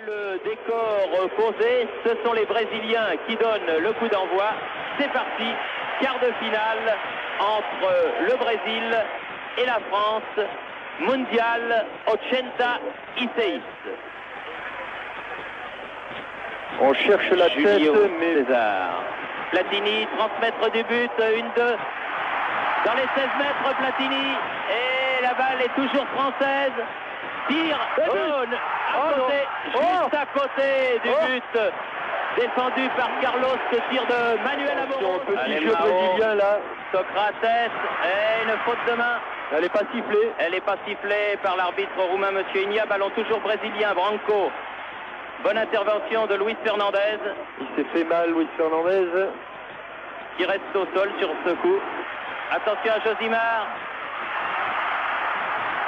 Le décor posé, ce sont les Brésiliens qui donnent le coup d'envoi. C'est parti, quart de finale entre le Brésil et la France, Mondial 86. On cherche la Julio tête, mais... César. Platini, 30 mètres du but, 1-2. Dans les 16 mètres, Platini. Et la balle est toujours française. Tire, juste à côté du but. Défendu par Carlos, ce tir de Manuel Amoros. Petit jeu brésilien là. Socrates, et une faute de main. Elle n'est pas sifflée. Elle n'est pas sifflée par l'arbitre roumain, Monsieur Igna. Ballon toujours brésilien, Branco. Bonne intervention de Luis Fernandez. Il s'est fait mal, Luis Fernandez. Qui reste au sol sur ce coup. Attention à Josimar.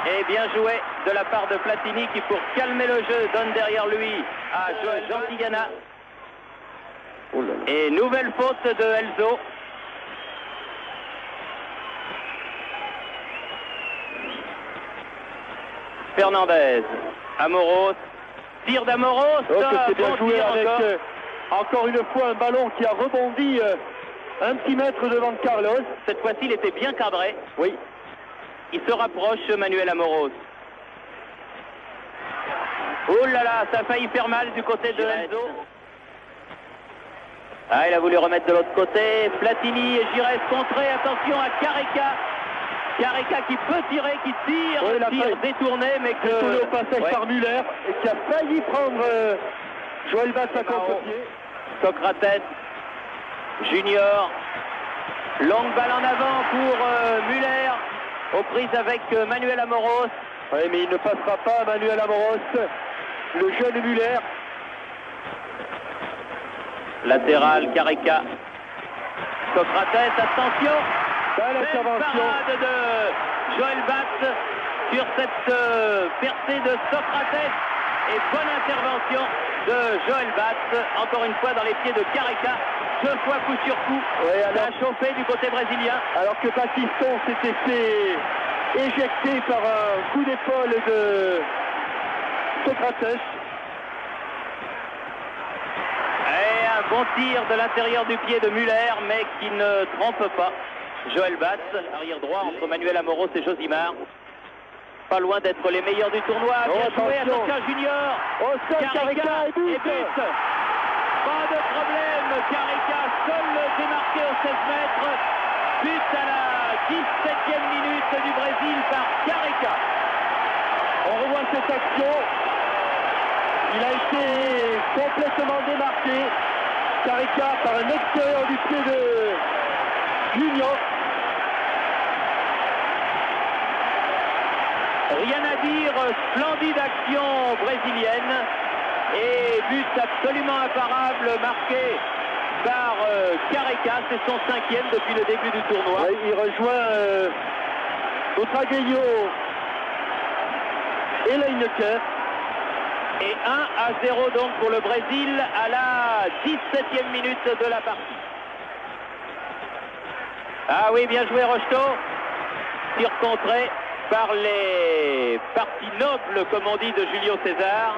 Et bien joué de la part de Platini qui, pour calmer le jeu, donne derrière lui à Jean Tigana. Et nouvelle faute de Elzo. Fernandez, Amoros, tir d'Amoros. C'est bien joué avec encore une fois un ballon qui a rebondi un petit mètre devant Carlos. Cette fois-ci, il était bien cadré. Oui. Il se rapproche, Manuel Amoros. Oh là là, ça a failli faire mal du côté de Enzo. Ah, il a voulu remettre de l'autre côté. Platini et Giresse contré. Attention à Careca. Careca qui peut tirer, qui tire. Oui, tir détourné, mais que... Détourné au passage par Muller et qui a failli prendre Joël Batz à contre-pied. Socrates, Junior. Longue balle en avant pour Muller. Aux prises avec Manuel Amoros. Oui, mais il ne passera pas Manuel Amoros. Le jeune Muller. Latéral, Careca. Socrates, attention. Belle intervention de Joël Batz sur cette percée de Socrates. Et bonne intervention de Joël Batz. Encore une fois dans les pieds de Careca. 2 fois coup sur coup. Oui, ça a chauffé du côté brésilien. Alors que Battiston s'était fait éjecter par un coup d'épaule de Socrates. Et un bon tir de l'intérieur du pied de Muller, mais qui ne trompe pas Joël Batz. Arrière droit entre Manuel Amoros et Josimar. Pas loin d'être les meilleurs du tournoi. Bien joué, attention à Junior. Au sol, Careca et but. Pas de problème, Careca seul démarqué aux 16 mètres. But à la 17e minute du Brésil par Careca. On revoit cette action. Il a été complètement démarqué. Careca par un extérieur du pied de Junior. Rien à dire, splendide action brésilienne. Et but absolument imparable marqué par Careca. C'est son 5e depuis le début du tournoi. Ouais, il rejoint Outragueyo et Lineker. Et 1-0 donc pour le Brésil à la 17e minute de la partie. Ah oui, bien joué Rocheteau. Tir contré par les parties nobles, comme on dit, de Julio César.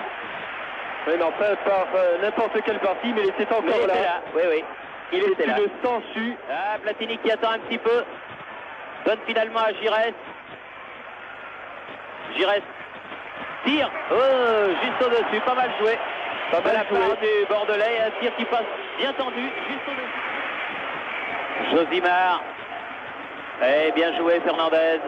Oui, mais enfin par n'importe quelle partie, mais il était encore là. Oui, oui. Il était là. Le sensu. Ah, Platini qui attend un petit peu. Donne finalement à Giresse. Giresse tire. Oh, juste au-dessus. Pas mal joué. Pas mal la joué. part du Bordelais. Un tir qui passe bien tendu. Juste au-dessus. Josimar. Et bien joué Fernandez.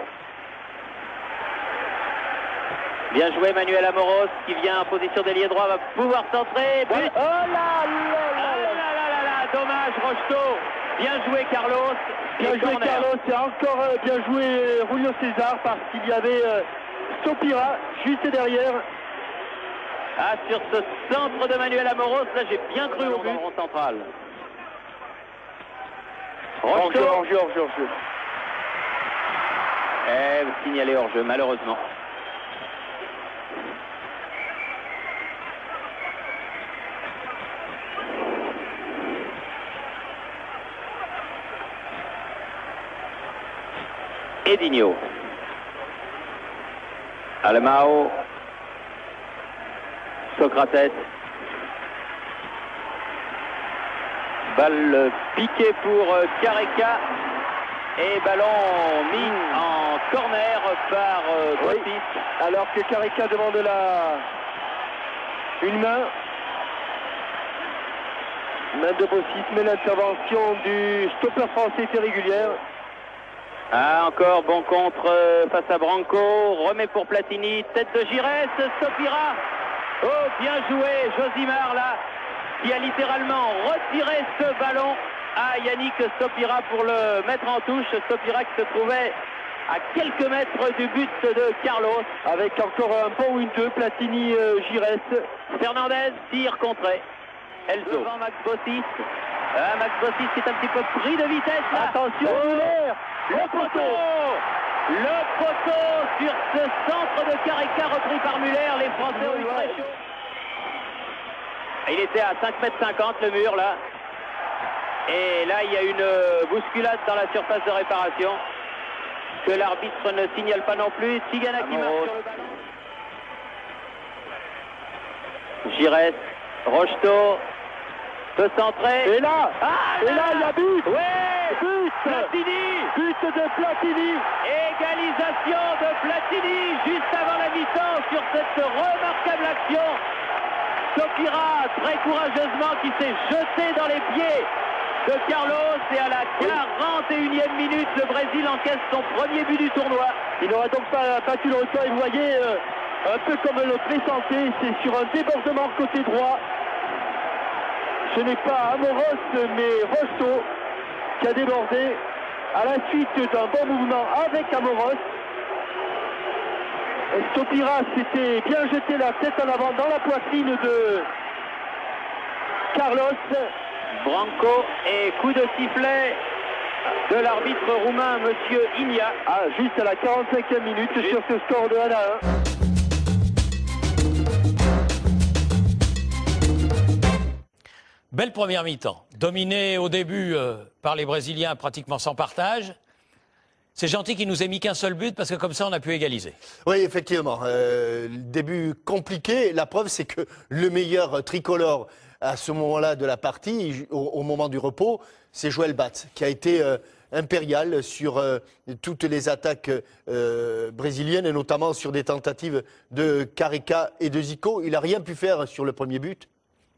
Bien joué Manuel Amoros qui vient en position d'ailier droit, va pouvoir centrer. But. Oh là là. Dommage Rocheteau. Bien joué Carlos. Bien joué Carlos et encore bien joué Julio César parce qu'il y avait Sopira juste derrière. Ah, sur ce centre de Manuel Amoros, là j'ai bien cru au but. Central. Rocheteau. Hors-jeu. Signalé hors-jeu malheureusement. Edinho. Alemão. Socrates. Balle piquée pour Careca. Et ballon mis en corner par Bossis. Oui. Alors que Careca demande une main. Main de Bossis, mais l'intervention du stopper français était régulière. Ah, encore bon contre face à Branco. Remet pour Platini. Tête de Giresse. Stopira. Oh, bien joué. Josimar là, qui a littéralement retiré ce ballon à Yannick Stopira pour le mettre en touche. Stopira qui se trouvait à quelques mètres du but de Carlos. Avec encore un bon win 2, Platini, Giresse. Fernandez tire contré. Elzo. Devant Max Bossis. Max Bossis qui est un petit peu pris de vitesse. Là. Attention, le poteau. Le poteau sur ce centre de Careca repris par Muller. Les Français ont eu très chaud. Il était à 5,50 m le mur là. Et là, il y a une bousculade dans la surface de réparation que l'arbitre ne signale pas non plus. Tigana qui marche sur le ballon. Giresse, Rocheteau peut centrer. Et là, il y a but. Ouais, but. Platini. But de Platini. Égalisation de Platini juste avant la mi-temps sur cette remarquable action. Stopira très courageusement qui s'est jeté dans les pieds de Carlos, et à la 41e minute, le Brésil encaisse son premier but du tournoi. Il n'aura donc pas battu le record, et vous voyez, un peu comme le pressenti, c'est sur un débordement côté droit. Ce n'est pas Amoros, mais Rocheteau qui a débordé à la suite d'un bon mouvement avec Amoros. Stopira s'était bien jeté la tête en avant dans la poitrine de Carlos. Branco et coup de sifflet de l'arbitre roumain, monsieur Igna. Ah, juste à la 45e minute sur ce score de 1-1. Belle première mi-temps, dominée au début par les Brésiliens pratiquement sans partage. C'est gentil qu'il nous ait mis qu'un seul but parce que comme ça on a pu égaliser. Oui, effectivement. Début compliqué. La preuve, c'est que le meilleur tricolore à ce moment-là de la partie, au moment du repos, c'est Joël Batz, qui a été impérial sur toutes les attaques brésiliennes et notamment sur des tentatives de Careca et de Zico. Il n'a rien pu faire sur le premier but,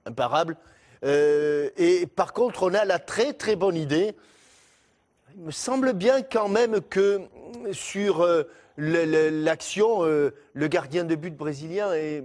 imparable. Et par contre, on a la très très bonne idée. Il me semble bien quand même que sur l'action, le gardien de but brésilien est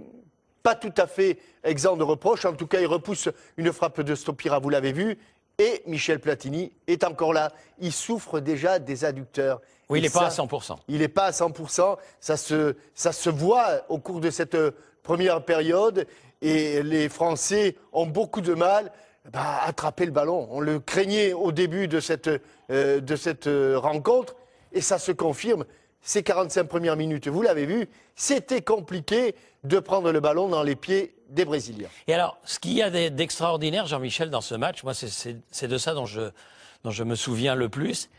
pas tout à fait exempt de reproches. En tout cas, il repousse une frappe de Stopira, vous l'avez vu. Et Michel Platini est encore là. Il souffre déjà des adducteurs. Oui, il n'est pas à 100%. Il n'est pas à 100%. Ça se voit au cours de cette première période. Et les Français ont beaucoup de mal à attraper le ballon. On le craignait au début de cette rencontre. Et ça se confirme. Ces 45 premières minutes, vous l'avez vu, c'était compliqué de prendre le ballon dans les pieds des Brésiliens. Et alors, ce qu'il y a d'extraordinaire, Jean-Michel, dans ce match, moi, c'est de ça dont je me souviens le plus,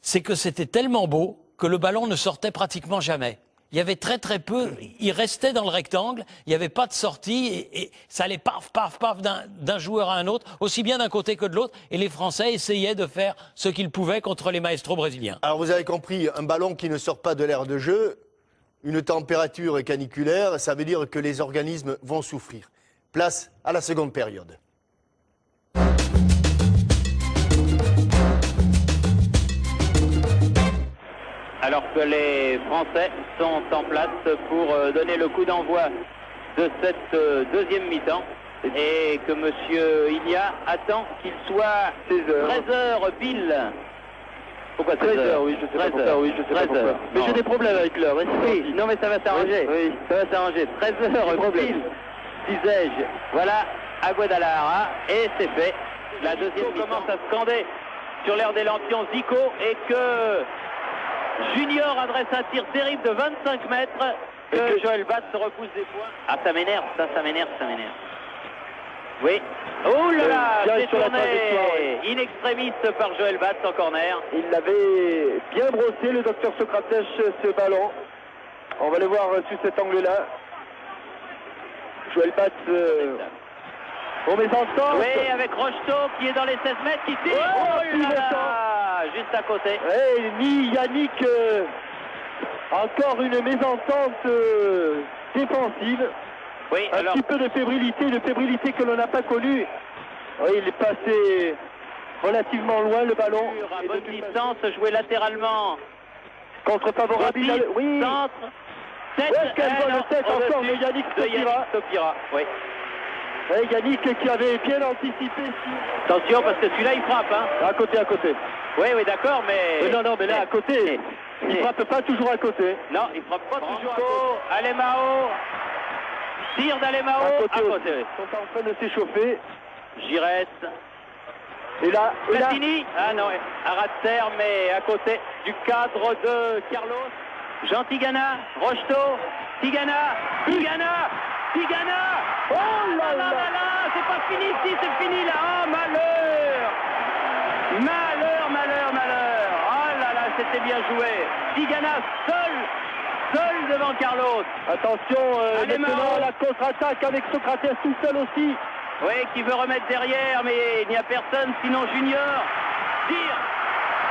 c'est que c'était tellement beau que le ballon ne sortait pratiquement jamais. Il y avait très très peu, il restait dans le rectangle, il n'y avait pas de sortie et ça allait paf, paf, paf d'un joueur à un autre, aussi bien d'un côté que de l'autre. Et les Français essayaient de faire ce qu'ils pouvaient contre les maestros brésiliens. Alors vous avez compris, un ballon qui ne sort pas de l'aire de jeu, une température caniculaire, ça veut dire que les organismes vont souffrir. Place à la seconde période. Alors que les Français sont en place pour donner le coup d'envoi de cette deuxième mi-temps et que monsieur Igna attend qu'il soit 13h pile. Pourquoi 13h? Oui, je sais pas pourquoi. Oui, je sais pas pourquoi. Mais j'ai des problèmes avec l'heure. Oui, non mais ça va s'arranger. Oui, ça va s'arranger. 13h pile, disais-je. Voilà, à Guadalajara et c'est fait. La deuxième commence à scander sur l'air des lampions Zico et que Junior adresse un tir terrible de 25 mètres que Joël Batz repousse des points. Ah, ça m'énerve, ça m'énerve. Oui. Oh là là, c'est tourné in extremis par Joël Batz en corner. Il l'avait bien brossé, le docteur Socrates, ce ballon. On va le voir sous cet angle-là. Joël Batz au mésentente. Oui, avec Rocheteau qui est dans les 16 mètres, qui tire. Oh, Là là, juste à côté. Et ni Yannick, encore une mésentente défensive. Oui, Un alors, petit peu de fébrilité que l'on n'a pas connue. Oui, il est passé relativement loin le ballon. à Et de bonne toute distance, joué latéralement. Contre favorable. Rapide, Oui. centre. Tête, Ouais, quelle bonne non, tête au-dessus encore de Yannick de Stopira. Stopira, oui. Et Yannick qui avait bien anticipé. Attention parce que celui-là il frappe. Hein. À côté. Oui, oui, d'accord, mais. Non, mais là à côté. Il frappe pas toujours à côté. Non, il frappe pas toujours à côté. Alemao. Tire d'Alemao. À côté. Ils sont en train de s'échauffer. Giresse. Et là. Platini. Ah non, à ras de terre, mais à côté du cadre de Carlos. Jean Tigana. Rocheteau. Tigana. Oh là là là là, c'est pas fini ici, c'est fini là. Oh malheur. Oh là là, c'était bien joué. Tigana seul devant Carlos. Attention, Alemao. maintenant la contre-attaque avec Socrates tout seul aussi. Oui, qui veut remettre derrière, mais il n'y a personne sinon Junior. Tire.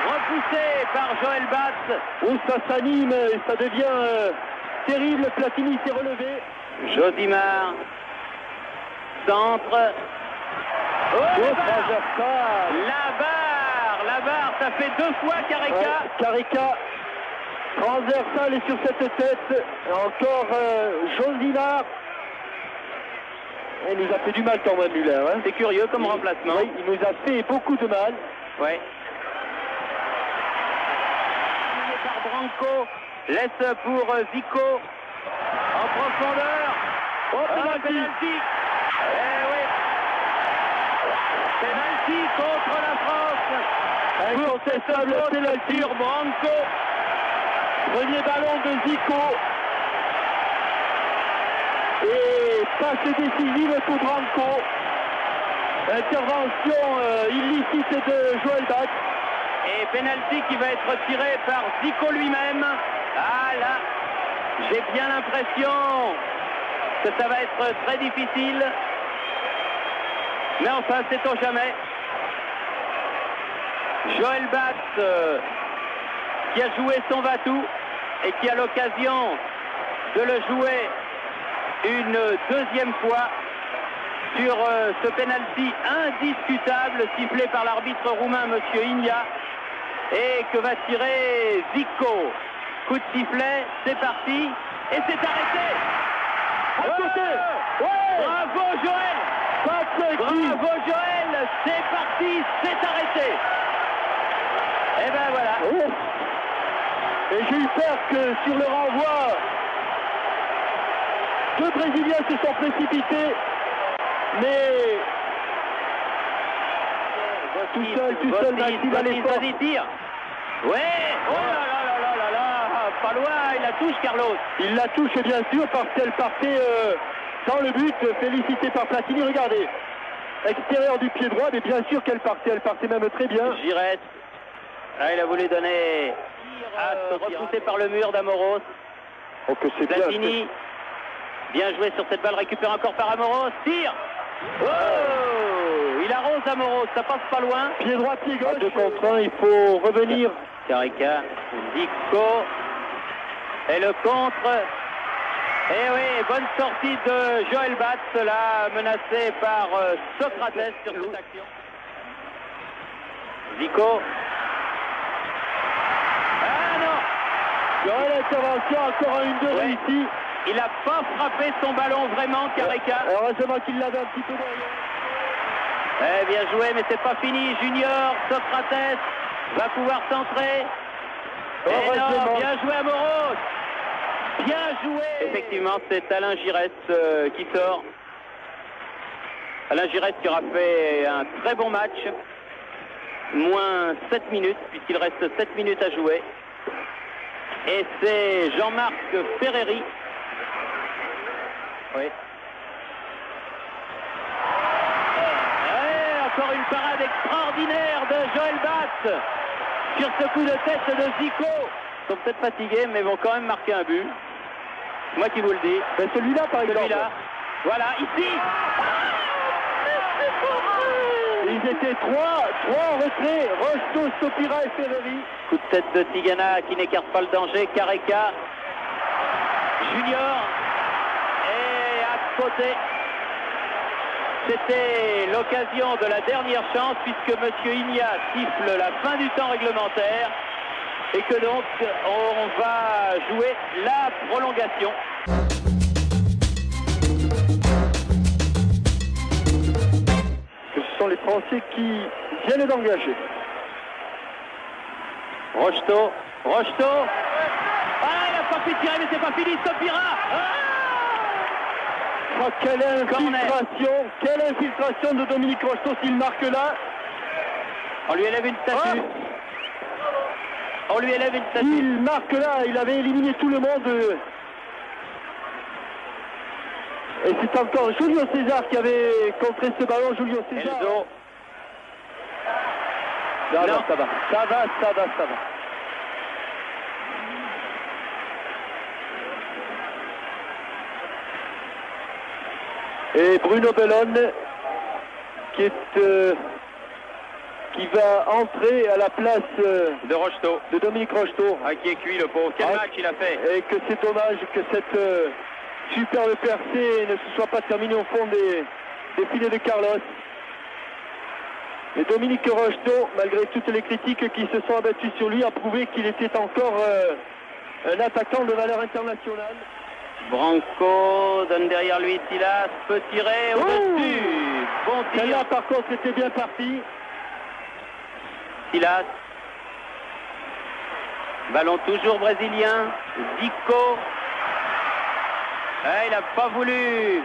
Repoussé par Joël Batz. Où ça s'anime et ça devient terrible. Platini s'est relevé. Josimar. Centre. Oh, transversal. La barre, ça fait 2 fois Careca. Ouais, Careca transversal et sur cette tête. Encore Josimar. Il nous a fait du mal quand même, Muller. Hein. C'est curieux comme remplacement. Oui, il nous a fait beaucoup de mal. Ouais. Par Branco, laisse pour Zico en profondeur. Oh, penalty. Oui. Penalty contre la France. Incontestable penalty sur Branco. Premier ballon de Zico. Et passe décisive pour Branco. Intervention illicite de Joël Batz. Et penalty qui va être tiré par Zico lui-même. Ah là, j'ai bien l'impression que ça va être très difficile. Mais enfin, sait-on jamais. Joël Batz qui a joué son va-tout et qui a l'occasion de le jouer une deuxième fois sur ce penalty indiscutable sifflé par l'arbitre roumain Monsieur Igna et que va tirer Zico. Coup de sifflet, c'est parti et c'est arrêté. À côté. Bravo Joël. Bravo Joël, c'est parti, c'est arrêté. Et ben voilà. Et j'ai eu peur que sur le renvoi, 2 Brésiliens se sont précipités, mais tout seul, Maxime à l'effort. Vas-y, tire. Ouais. Oh là là, pas loin, il la touche Carlos. Il la touche bien sûr parce qu'elle partait dans le but, félicité par Platini. Regardez, extérieur du pied droit, mais bien sûr qu'elle partait même très bien. Giresse. Ah, il a voulu donner repoussé par le mur d'Amoros. Oh, que c'est Platini. Bien joué sur cette balle, récupère encore par Amoros. Tire. Oh, il arrose Amoros, ça passe pas loin. Pied droit, pied gauche. 2 contre 1, il faut revenir. Careca, Zico. Et le contre. Et oui, bonne sortie de Joël Batz, là, menacé par Socrates sur cette action. Zico. Ah non. Joël, intervention, encore une 2 réussie. Il n'a pas frappé son ballon vraiment, Careca. Heureusement qu'il l'avait un petit peu derrière. Eh, bien joué, mais c'est pas fini. Junior, Socrates va pouvoir centrer. Non, bien joué Amoros. Bien joué. Effectivement, c'est Alain Giresse qui sort. Alain Giresse qui aura fait un très bon match. Moins 7 minutes, puisqu'il reste 7 minutes à jouer. Et c'est Jean-Marc Ferreri. Oui. Encore une parade extraordinaire de Joël Batz sur ce coup de tête de Zico. Ils sont peut-être fatigués, mais vont quand même marquer un but. Moi qui vous le dis. Ben celui-là, par exemple. Celui-là. Voilà, ici. Ils étaient trois en retrait, Rocheteau, Stopira et Ferreri. Coup de tête de Tigana qui n'écarte pas le danger. Careca, Junior, et à côté. C'était l'occasion de la dernière chance puisque M. Igna siffle la fin du temps réglementaire et que donc on va jouer la prolongation. Ce sont les Français qui viennent d'engager. Rocheteau. Ah, il a pas pu tirer mais c'est pas fini, Stopira. Oh, quelle infiltration de Dominique Rocheteau s'il marque là. On lui élève une statue. Il marque là, il avait éliminé tout le monde. Et c'est encore Julio César qui avait contré ce ballon, Julio César. Elzo. Non, ça va. Et Bruno Bellone qui va entrer à la place De Rocheteau. de Dominique Rocheteau. Ah, qui est cuit le pauvre. Quel match il a fait. Et que c'est dommage que cette superbe percée ne se soit pas terminée au fond des filets de Carlos. Et Dominique Rocheteau, malgré toutes les critiques qui se sont abattues sur lui, a prouvé qu'il était encore un attaquant de valeur internationale. Branco donne derrière lui, Silas peut tirer au-dessus. Bon tir. Celle-là, par contre, était bien parti. Silas. Ballon toujours brésilien. Zico. Il n'a pas voulu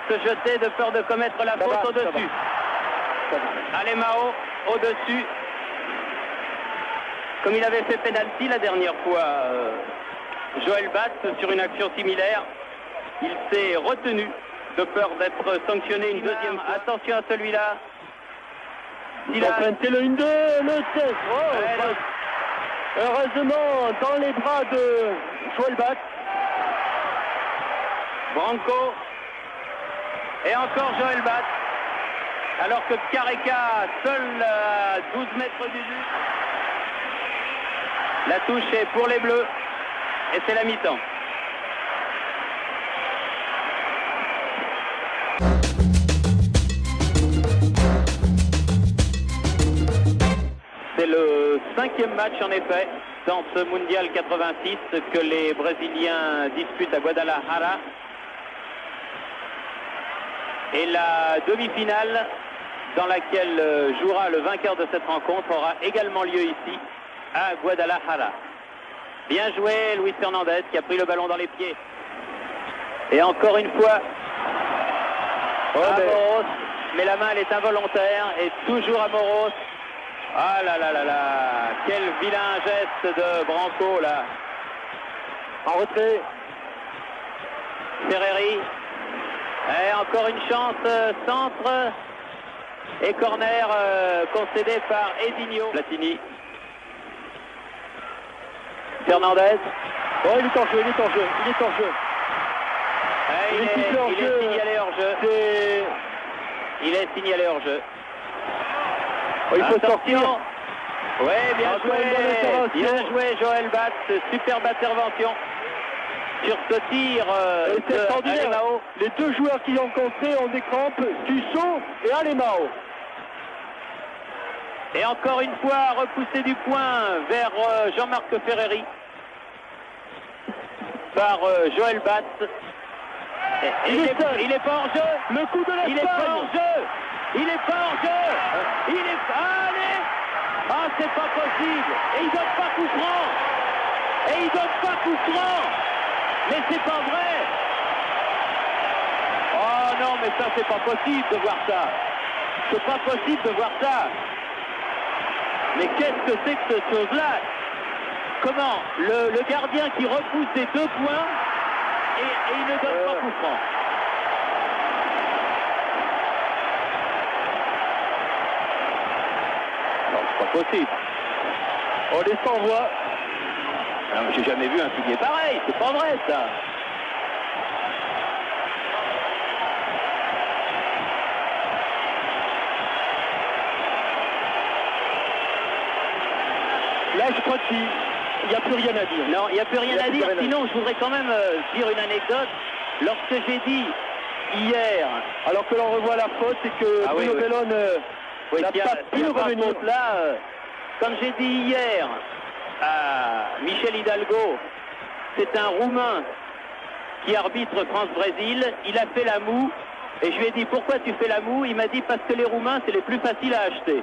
se jeter de peur de commettre la faute au-dessus. Alemao au-dessus. Comme il avait fait penalty la dernière fois, Joël Batz sur une action similaire. Il s'est retenu de peur d'être sanctionné une deuxième fois. Attention à celui-là. Il a pointé le 1-2, le 16. Heureusement, dans les bras de Joël Batz. Branco. Et encore Joël Batz. Alors que Careca, seul à 12 mètres du but. La touche est pour les Bleus. Et c'est la mi-temps. C'est le 5e match en effet dans ce Mondial 86 que les Brésiliens disputent à Guadalajara. Et la demi-finale dans laquelle jouera le vainqueur de cette rencontre aura également lieu ici à Guadalajara. Bien joué Luis Fernandez qui a pris le ballon dans les pieds. Et encore une fois, Amoros, mais la main elle est involontaire et toujours Amoros. Ah là là là là, quel vilain geste de Branco là. En retrait. Ferreri. Et encore une chance, centre et corner concédé par Edinho. Platini. Fernandez. Oh, il est en jeu. Il est signalé hors jeu. Il est signalé hors jeu. Oh, il faut sortir. Oui, bien joué Joël Batz, superbe intervention sur ce tir c'est extraordinaire. Alemao. Les deux joueurs qui ont contré ont des crampes, Tussaud et Alemao. Et encore une fois, repoussé du point vers Jean-Marc Ferreri par Joël Batz. Il est pas hors jeu. Le coup de l'Espagne. Il est pas hors jeu. Allez. Ah, c'est pas possible. Et il donne pas coup franc. Mais c'est pas vrai. Oh non, mais ça c'est pas possible de voir ça. C'est pas possible de voir ça. Mais qu'est-ce que c'est que cette chose-là? Comment le gardien qui repousse des 2 points et il ne donne pas coup franc. Non, c'est pas possible. On les s'envoie. J'ai jamais vu un signé pareil, c'est pas vrai ça. Là, je crois qu'il n'y a plus rien à dire. Non, il n'y a plus rien à dire. Sinon, je voudrais quand même dire une anecdote. Lorsque j'ai dit hier... Alors que l'on revoit la faute, c'est que Bruno Bellone n'a pas pu revenir. Là, comme j'ai dit hier à Michel Hidalgo, c'est un Roumain qui arbitre France-Brésil. Il a fait la moue. Et je lui ai dit, pourquoi tu fais la moue? Il m'a dit, parce que les Roumains, c'est les plus faciles à acheter.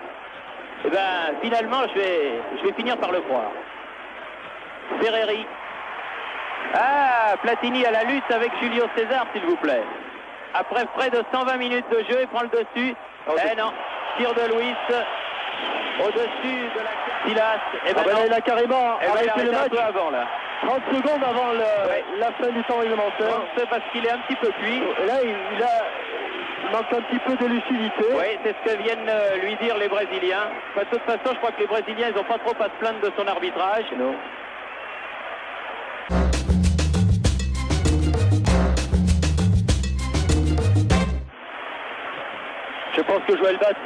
Et ben, finalement, je vais finir par le croire. Ferreri. Ah, Platini à la lutte avec Julio César, s'il vous plaît. Après près de 120 minutes de jeu, il prend le dessus. Eh non, tir de Luis. Au-dessus de la Silas. Eh ben il a carrément arrêté le match avant, là. 30 secondes avant la fin du temps réglementaire. Bon, c'est parce qu'il est un petit peu cuit. Et là, il manque un petit peu de lucidité. Oui, c'est ce que viennent lui dire les Brésiliens. Enfin, de toute façon, je crois que les Brésiliens, ils n'ont pas trop à se plaindre de son arbitrage. Non. Je pense que Joël Batz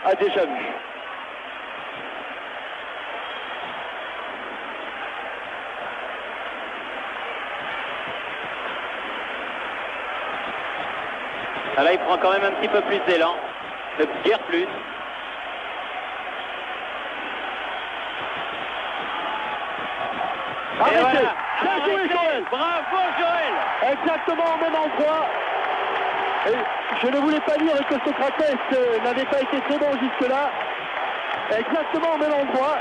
a déjà vu. Ah là, il prend quand même un petit peu plus d'élan. Ne guère plus. Arrêtez. Voilà. Bien joué, Joël. Bravo, Joël. Exactement au même endroit. Et je ne voulais pas dire que Socrates n'avait pas été très bon jusque-là. Exactement au même endroit.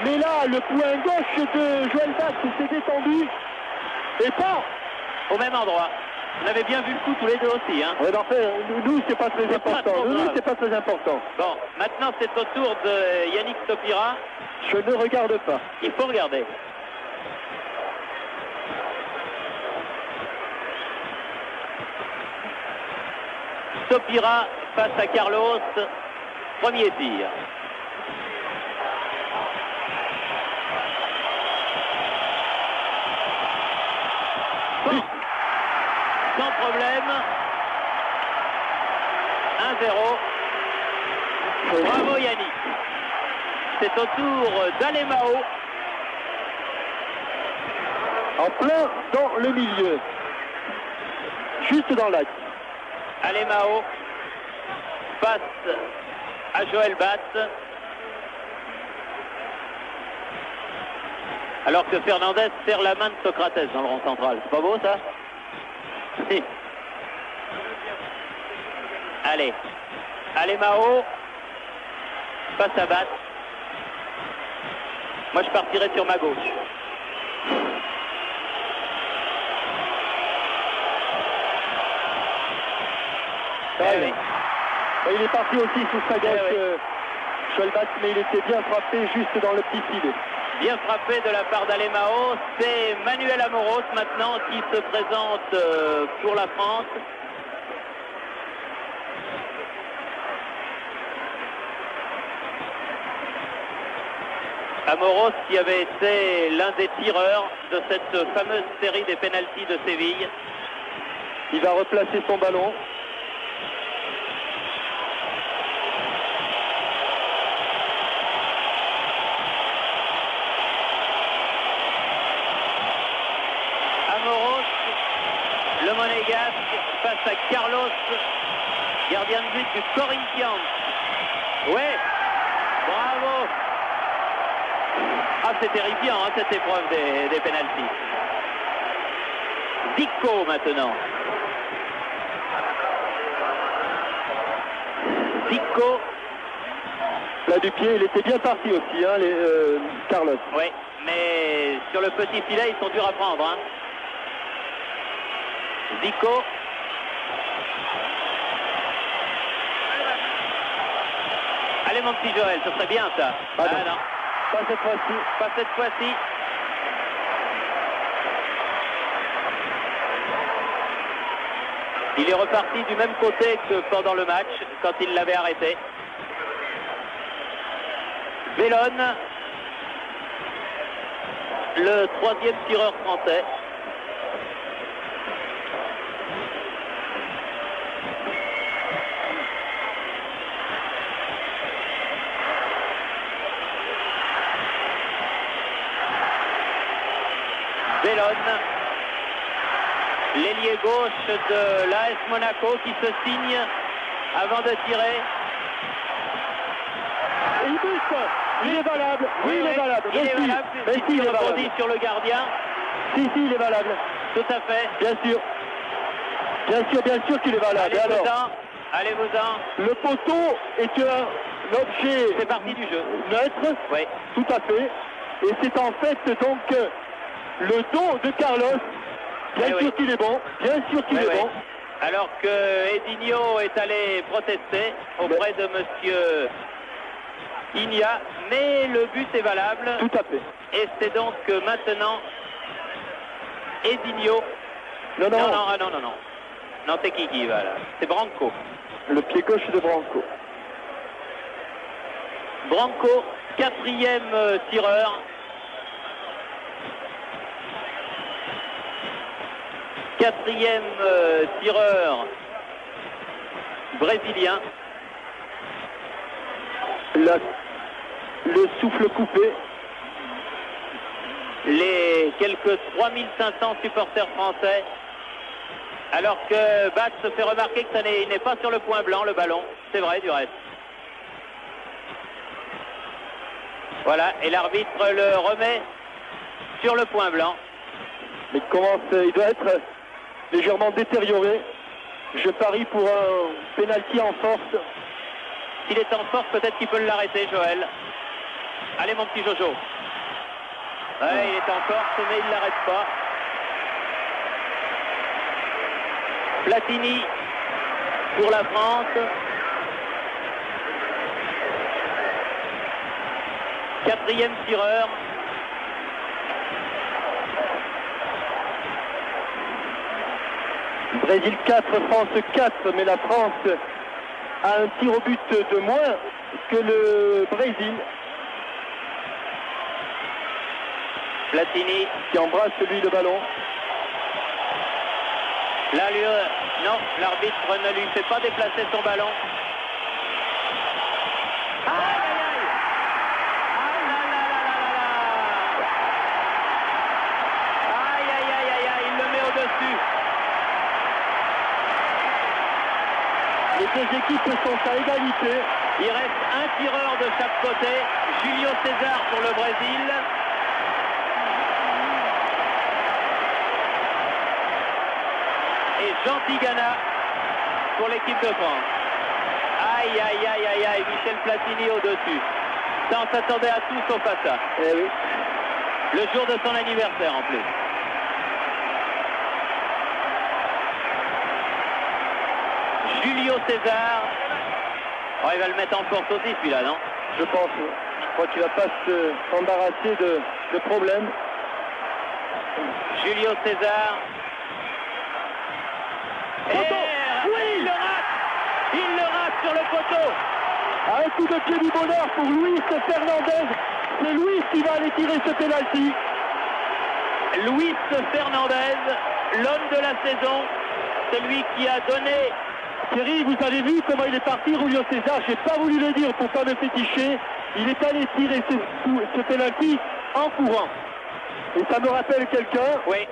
Mais là, le point gauche de Joël Batz s'est détendu. Et pas au même endroit. On avait bien vu le coup tous les deux aussi. Hein. Ouais, enfin, nous, c'est pas très important. Nous, c'est pas très important. Bon, maintenant, c'est au tour de Yannick Stopira. Je ne regarde pas. Il faut regarder. Stopira face à Carlos. Premier tir. Bon. Sans problème. 1-0. Bravo Yannick. C'est au tour d'Alemao. En plein dans le milieu. Juste dans l'axe. Alemao face à Joël Batz. Alors que Fernandez serre la main de Socrates dans le rond central. C'est pas beau ça? Si. Allez. Alemao face à Batz. Moi je partirais sur ma gauche. Oui. Il est parti aussi sous sa gauche, Joël Batz, mais il était bien frappé juste dans le petit filet. Bien frappé de la part d'Alemao. C'est Manuel Amoros maintenant qui se présente pour la France. Amoros qui avait été l'un des tireurs de cette fameuse série des pénaltys de Séville. Il va replacer son ballon. Le Monégasque face à Carlos, gardien de but du Corinthians. Ouais, bravo. Ah, c'est terrifiant hein, cette épreuve des pénaltys. Zico maintenant. Zico. Là du pied, il était bien parti aussi, hein, Carlos. Oui, mais sur le petit filet, ils sont durs à prendre. Hein. Zico. Allez mon petit Joël, ce serait bien ça. Ah non. Pas cette fois-ci. Pas cette fois-ci. Il est reparti du même côté que pendant le match, quand il l'avait arrêté. Bellone, le troisième tireur français. gauche de l'AS Monaco qui se signe avant de tirer. Il bute. Il est valable. Oui, il est valable. Il est valable. Si, Il il est valable. rebondit sur le gardien. Si, il est valable. Tout à fait. Bien sûr. Bien sûr qu'il est valable. Alors, allez-vous-en. le poteau est un objet C'est parti du jeu. neutre. Oui. Tout à fait. Et c'est en fait donc le don de Carlos. Bien sûr oui. qu'il est bon. Bien sûr qu'il est bon. Alors que Edinho est allé protester auprès de monsieur Igna, mais le but est valable. Tout à fait. Et c'est donc maintenant Edinho. Non. Non, c'est qui va là? C'est Branco. Le pied gauche de Branco. Branco, quatrième tireur. Quatrième tireur brésilien. Le souffle coupé. Les quelques 3500 supporters français. Alors que Bat se fait remarquer que il n'est pas sur le point blanc, le ballon. C'est vrai, du reste. Voilà, et l'arbitre le remet sur le point blanc. Mais il doit être légèrement détérioré. Je parie pour un pénalty en force. S'il est en force, peut-être qu'il peut l'arrêter, Joël. Allez, mon petit Jojo. Ouais, il est en force, mais il ne l'arrête pas. Platini pour la France. Quatrième tireur. Brésil 4, France 4, mais la France a un tir au but de moins que le Brésil. Platini qui embrasse lui le ballon. Là, non, l'arbitre ne lui fait pas déplacer son ballon. Il le met au-dessus. Les deux équipes sont à égalité. Il reste un tireur de chaque côté. Julio César pour le Brésil. Et Jean Tigana pour l'équipe de France. Aïe, Michel Platini au-dessus. Ça, on s'attendait à tout sauf à ça. Eh oui. Le jour de son anniversaire en plus. Julio César. Oh, il va le mettre en force aussi celui-là, non? Je pense. Je crois qu'il va pas s'embarrasser de problème. Julio César. Oui, il le rate sur le poteau. Un coup de pied du bonheur pour Luis Fernandez. C'est Luis qui va aller tirer ce pénalty. Luis Fernandez, l'homme de la saison, celui qui a donné. Thierry, vous avez vu comment il est parti, Julio César. J'ai pas voulu le dire pour pas me féticher. Il est allé tirer ce pénalty en courant. Et ça me rappelle quelqu'un. Oui.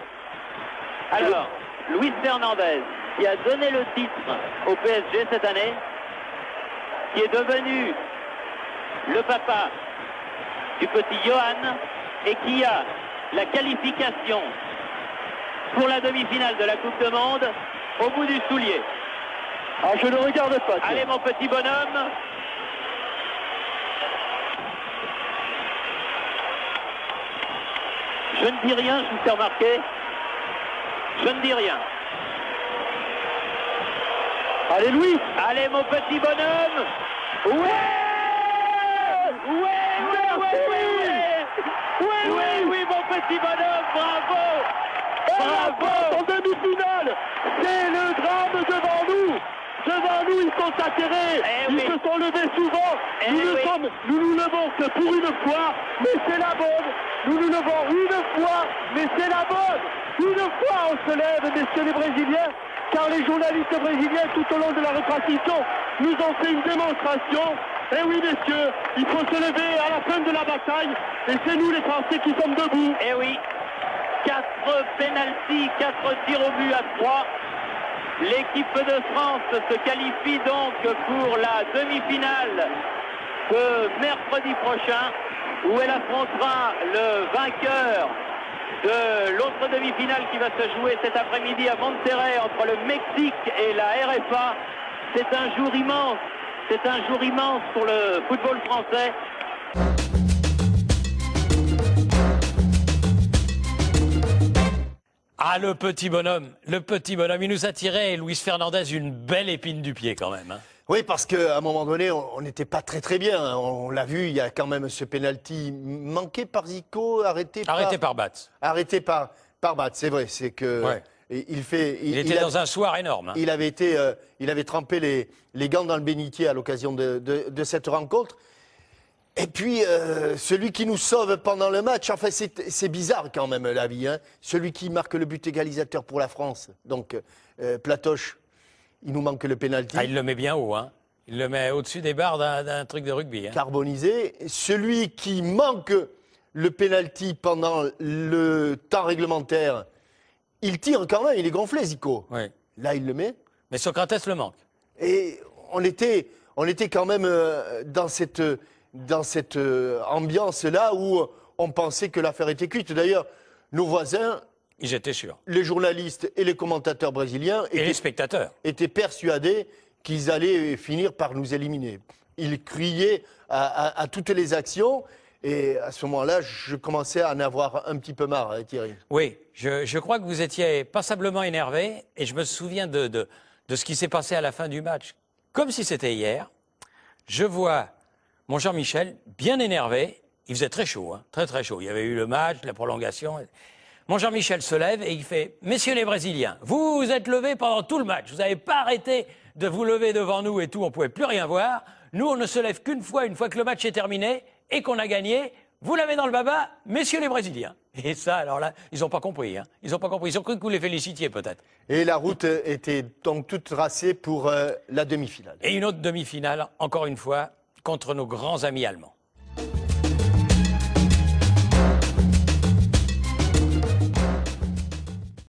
Alors, Luis Fernandez, qui a donné le titre au PSG cette année, qui est devenu le papa du petit Johan et qui a la qualification pour la demi-finale de la Coupe du Monde au bout du soulier. Ah, je ne regarde pas. Allez, mon petit bonhomme. Je ne dis rien, je vous fais remarquer. Je ne dis rien. Allez, Louis. Allez, mon petit bonhomme. Oui, mon petit bonhomme, bravo. En demi-finale, c'est le drame devant nous. Devant nous, ils sont atterrés. Ils se sont levés souvent. Nous nous levons que pour une fois, mais c'est la bonne. Nous nous levons une fois, mais c'est la bonne. Une fois, on se lève, messieurs les Brésiliens, car les journalistes brésiliens, tout au long de la retransmission, nous ont fait une démonstration. Eh oui, messieurs, il faut se lever à la fin de la bataille, et c'est nous les Français qui sommes debout. Eh oui, 4 pénaltys, 4 tirs au but à 3. L'équipe de France se qualifie donc pour la demi-finale de mercredi prochain, où elle affrontera le vainqueur de l'autre demi-finale qui va se jouer cet après-midi à Monterrey entre le Mexique et la RFA. C'est un jour immense, pour le football français. Ah, le petit bonhomme, il nous a tiré, Luis Fernandez, une belle épine du pied quand même. Hein. Oui, parce qu'à un moment donné, on n'était pas très bien. On l'a vu, il y a quand même ce penalty manqué par Zico, arrêté par Batz. Arrêté par Batz, c'est vrai. C'est que ouais. il était dans un soir énorme. Hein. Il avait trempé les gants dans le bénitier à l'occasion de cette rencontre. Et puis, celui qui nous sauve pendant le match, enfin, c'est bizarre quand même la vie. Hein. Celui qui marque le but égalisateur pour la France, donc Platoche, il nous manque le pénalty. Ah, il le met bien haut, hein. Il le met au-dessus des barres d'un truc de rugby. Hein. Carbonisé. Celui qui manque le pénalty pendant le temps réglementaire, il tire quand même, il est gonflé, Zico. Oui. Là, il le met. Mais Socrates le manque. Et on était quand même dans cette ambiance-là où on pensait que l'affaire était cuite. D'ailleurs, nos voisins, ils étaient sûrs. Les journalistes et les commentateurs brésiliens les spectateurs étaient persuadés qu'ils allaient finir par nous éliminer. Ils criaient à toutes les actions. Et à ce moment-là, je commençais à en avoir un petit peu marre, hein, Thierry. Oui, je crois que vous étiez passablement énervé. Et je me souviens de ce qui s'est passé à la fin du match. Comme si c'était hier. Je vois mon Jean-Michel bien énervé. Il faisait très chaud, hein, très chaud. Il y avait eu le match, la prolongation. Mon Jean-Michel se lève et il fait « Messieurs les Brésiliens, vous vous êtes levés pendant tout le match. Vous n'avez pas arrêté de vous lever devant nous et tout. On ne pouvait plus rien voir. Nous, on ne se lève qu'une fois que le match est terminé et qu'on a gagné. Vous l'avez dans le baba, messieurs les Brésiliens. » Et ça, alors là, ils n'ont pas compris. Hein. Ils n'ont pas compris. Ils ont cru que vous les félicitiez peut-être. Et la route était donc toute tracée pour la demi-finale. Et une autre demi-finale, encore une fois, contre nos grands amis allemands.